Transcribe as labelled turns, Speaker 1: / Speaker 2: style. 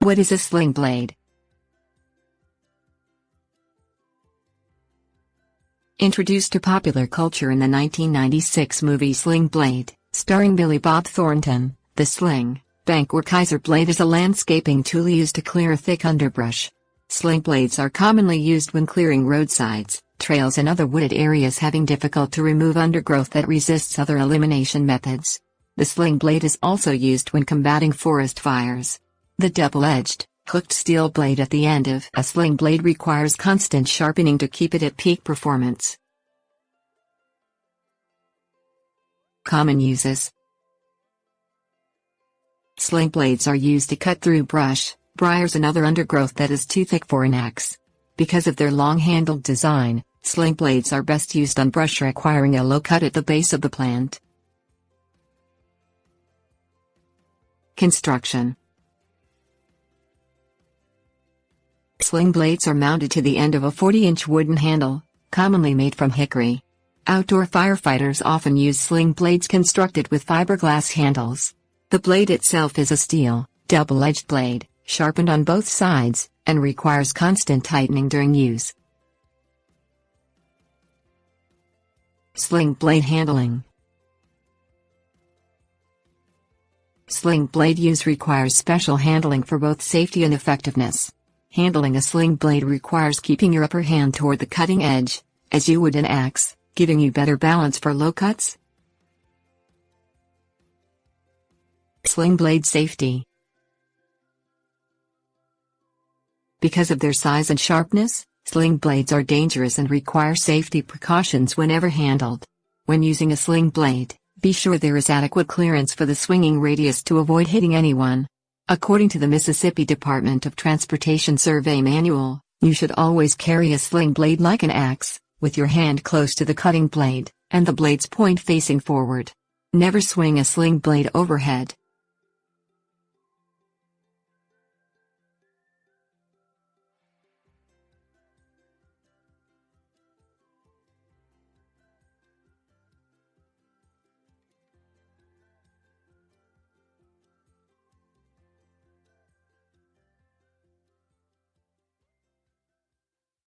Speaker 1: What is a sling blade? Introduced to popular culture in the 1996 movie Sling Blade, starring Billy Bob Thornton, the sling, bank or kaiser blade is a landscaping tool used to clear a thick underbrush. Sling blades are commonly used when clearing roadsides, trails and other wooded areas having difficult to remove undergrowth that resists other elimination methods. The sling blade is also used when combating forest fires. The double-edged, hooked steel blade at the end of a sling blade requires constant sharpening to keep it at peak performance. Common uses. Sling blades are used to cut through brush, briars and other undergrowth that is too thick for an axe. Because of their long-handled design, sling blades are best used on brush requiring a low cut at the base of the plant. Construction. Sling blades are mounted to the end of a 40-inch wooden handle, commonly made from hickory. Outdoor firefighters often use sling blades constructed with fiberglass handles. The blade itself is a steel, double-edged blade, sharpened on both sides, and requires constant tightening during use. Sling blade handling. Sling blade use requires special handling for both safety and effectiveness. Handling a sling blade requires keeping your upper hand toward the cutting edge, as you would an axe, giving you better balance for low cuts. Sling blade safety. Because of their size and sharpness, sling blades are dangerous and require safety precautions whenever handled. When using a sling blade, be sure there is adequate clearance for the swinging radius to avoid hitting anyone. According to the Mississippi Department of Transportation Survey Manual, you should always carry a sling blade like an axe, with your hand close to the cutting blade, and the blade's point facing forward. Never swing a sling blade overhead,